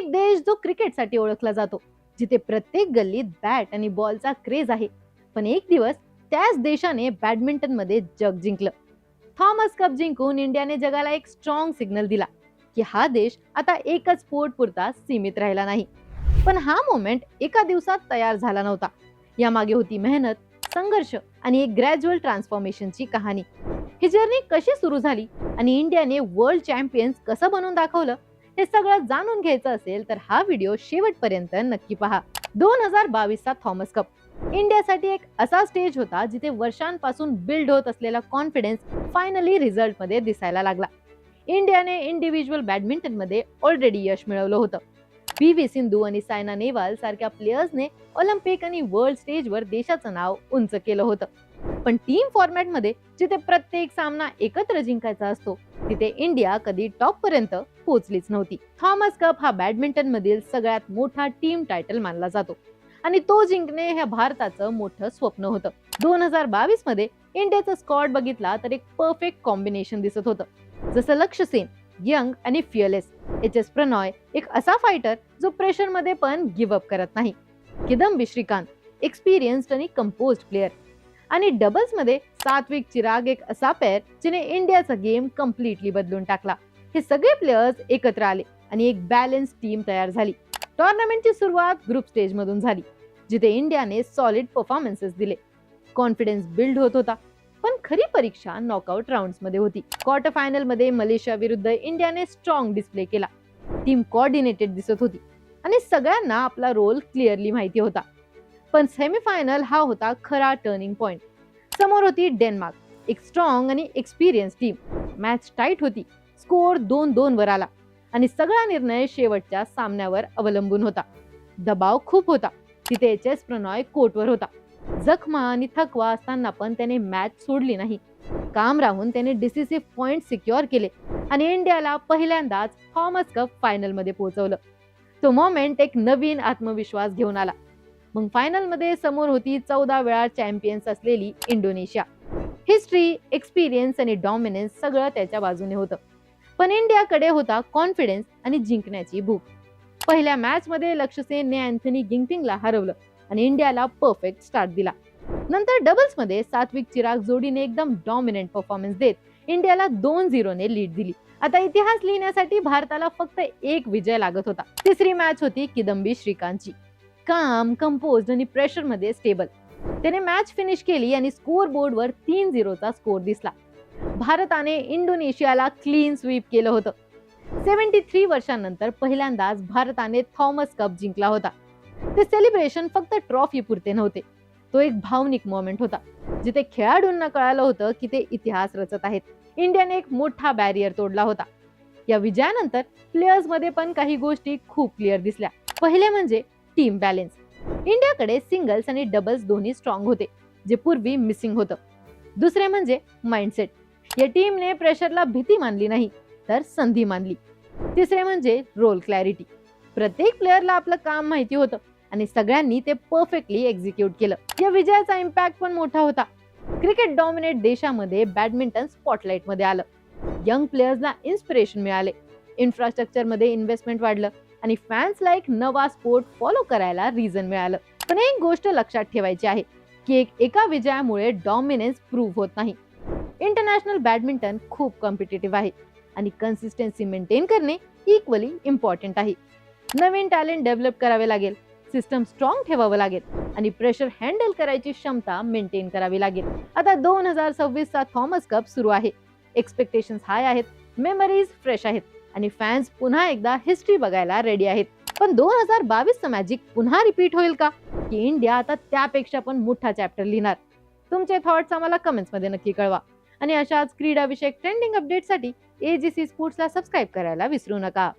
एक देश जो क्रिकेटसाठी ओळखला जातो, जिथे प्रत्येक गल्लीत बॅट आणि बॉलचा क्रेज आहे. पण एक दिवस त्याच देशाने बॅडमिंटन मध्ये जग जिंकलं. थॉमस कप जिंकून इंडियाने जगाला एक स्ट्रॉंग सिग्नल दिला की हा देश आता एकच स्पोर्ट पुरता सीमित राहिला नाही. पण हा मोमेंट एका दिवसात तयार झाला नव्हता. यामागे होती मेहनत, संघर्ष आणि एक ग्रॅज्युअल ट्रान्सफॉर्मेशनची कहाणी. ही जर्नी कशी सुरू झाली आणि इंडियाने वर्ल्ड चॅम्पियन्स कसं बनवून दाखवलं, हे सगळं जाणून घ्यायचं असेल तर हा व्हिडिओ शेवटपर्यंत नक्की पहा. 2022 चा थॉमस कप इंडियासाठी एक असा स्टेज होता जिथे वर्षांपासून बिल्ड होत असलेला कॉन्फिडन्स फायनली रिझल्ट मध्ये दिसायला लागला. इंडियाने इंडिव्हिज्युअल बॅडमिंटन मध्ये ऑलरेडी यश मिळवलं होतं. पी.व्ही. सिंधू आणि सायना नेहवाल सारख्या प्लेयर्सने ऑलिम्पिक आणि वर्ल्ड स्टेजवर देशाचं नाव उंच केलं होतं. पण टीम फॉर्मॅट मध्ये जिथे प्रत्येक सामना एकत्र जिंकायचा असतो, तिथे इंडिया कधी टॉप पर्यंत पोहोचलीच नव्हती. थॉमस कप हा बॅडमिंटन मधील सगळ्यात मोठा टीम टायटल मानला जातो आणि तो जिंकणे हे भारताचं मोठं स्वप्न होतं. 2022 मध्ये इंडियाचा स्क्वॉड बघितला तर एक परफेक्ट कॉम्बिनेशन दिसत होतं. जसं लक्ष्य सेन यंग आणि फिअरलेस, एच.एस. प्रणॉय एक असा फायटर जो प्रेशर मध्ये पण गिव्ह अप करत नाही, किदंबी श्रीकांत एक्सपिरियन्स्ड आणि कंपोज्ड प्लेअर, आणि डबल्स मध्ये सात्विक चिराग एक असा पेअर जिने इंडियाचा गेम कम्प्लिटली बदलून टाकला. हे सगळे प्लेयर्स एकत्र आले आणि एक बॅलन्स टीम तयार झाली. टुर्नामेंटची सुरुवात ग्रुप स्टेज मधून झाली, जिथे इंडियाने सॉलिड परफॉर्मन्सेस दिले. कॉन्फिडन्स बिल्ड होत होता. पण खरी परीक्षा नॉकआउट राउंड्स मध्ये होती. क्वार्टर फायनल मध्ये मलेशिया विरुद्ध इंडियाने स्ट्रॉंग डिस्प्ले केला. टीम कोऑर्डिनेटेड दिसत होती आणि सगळ्यांना आपला रोल क्लिअरली माहिती होता. पण सेमीफायनल हा होता खरा टर्निंग पॉइंट. समोर होती डेन्मार्क, एक स्ट्रॉंग आणि एक्सपिरियन्स टीम. मॅच टाईट होती, स्कोअर 2-2 वर आला आणि सगळा निर्णय शेवटच्या सामन्यावर अवलंबून होता. दबाव खूप होता. तिथे एच.एस. प्रणॉय कोर्टवर होता. जखमा आणि थकवा असताना पण त्याने मॅच सोडली नाही. काम राहून त्याने डिसिसिव्ह पॉइंट सिक्युअर केले आणि इंडियाला पहिल्यांदाच थॉमस कप फायनल मध्ये पोहोचवलं. तो मोमेंट एक नवीन आत्मविश्वास घेऊन आला. मग फायनल मध्ये समोर होती 14 वेळा चॅम्पियन्स असलेली इंडोनेशिया. हिस्ट्री, एक्सपिरियन्स आणि डॉमिनन्स सगळं त्याच्या बाजूने होतं. पण इंडियाकडे होता कॉन्फिडन्स आणि जिंकण्याची भूक. पहिल्या मॅच मध्ये लक्ष्य सेनने अँथनी गिंटिंगला हरवलं आणि इंडियाला परफेक्ट स्टार्ट दिला. नंतर डबल्स मध्ये सात्विक चिराग जोडीने एकदम डॉमिनंट परफॉर्मन्स देत इंडियाला 2-0 ने लीड दिली. आता इतिहास लिहिण्यासाठी भारताला फक्त एक विजय लागत होता. तिसरी मॅच होती किदंबी श्रीकांतची. काम, कंपोज्ड आणि प्रेशर मध्ये स्टेबल. त्याने मॅच फिनिश केली आणि स्कोअर बोर्डवर 3-0 चा स्कोअर दिसला. भारताने इंडोनेशियाला क्लीन स्वीप केलं होतं. 73 वर्षांनंतर पहिल्यांदाच भारताने थॉमस कप जिंकला होता. ते सेलिब्रेशन फक्त ट्रॉफी पुरते नव्हते, तो एक भावनिक मोमेंट होता, जिथे खेळाडूंना कळालं होतं की ते इतिहास रचत आहेत. इंडियाने एक मोठा बॅरियर तोडला होता. या विजयानंतर प्लेयर्स मध्ये पण काही गोष्टी खूप क्लिअर दिसल्या. पहिले म्हणजे टीम बॅलन्स. इंडियाकडे सिंगल्स आणि डबल्स दोन्ही स्ट्रॉंग होते, जे पूर्वी मिसिंग होतं. दुसरे म्हणजे माइंडसेट. या टीमने प्रेशरला भीती मानली नाही, तर संधी मानली. तिसरे म्हणजे रोल क्लॅरिटी. प्रत्येक प्लेअरला आपलं काम माहिती होतं आणि सगळ्यांनी ते परफेक्टली एक्झिक्यूट केलं. या विजयाचा इम्पॅक्ट पण मोठा होता. क्रिकेट डॉमिनेट देशामध्ये बॅडमिंटन स्पॉटलाइट मध्ये आलं. यंग प्लेयर्सला इन्स्पिरेशन मिळाले. इन्फ्रास्ट्रक्चर मध्ये इन्व्हेस्टमेंट वाढलं आणि फॅन्सला एक नवा स्पोर्ट फॉलो करायला रिझन मिळालं. पण एक गोष्ट लक्षात ठेवायची आहे की एका विजयामुळे डॉमिनन्स प्रूव्ह होत नाही. इंटरनॅशनल बॅडमिंटन खूप कॉम्पिटिटिव्ह आहे आणि कन्सिस्टन्सी मेंटेन करणे इक्वली इम्पॉर्टंट आहे. नवीन टॅलेंट डेव्हलप करावे लागेल, सिस्टम स्ट्रॉंग ठेवावं लागेल आणि प्रेशर हँडल करायची क्षमता मेंटेन करावी लागेल. आता 2026 चा थॉमस कप सुरू आहे. एक्सपेक्टेशन्स हाय आहेत, मेमरीज फ्रेश आहेत आणि फॅन्स पुन्हा एकदा हिस्ट्री बघायला रेडी आहेत. पण 2022 चा मॅजिक पुन्हा रिपीट होईल का, की इंडिया आता त्यापेक्षा पण मोठा चॅप्टर लिहिणार? तुमचे थॉट्स आम्हाला कमेंट्स मध्ये नक्की कळवा आणि अशाच क्रीडा विषयक ट्रेंडिंग अपडेटसाठी AGC स्पोर्ट्सला सबस्क्राईब करायला विसरू नका.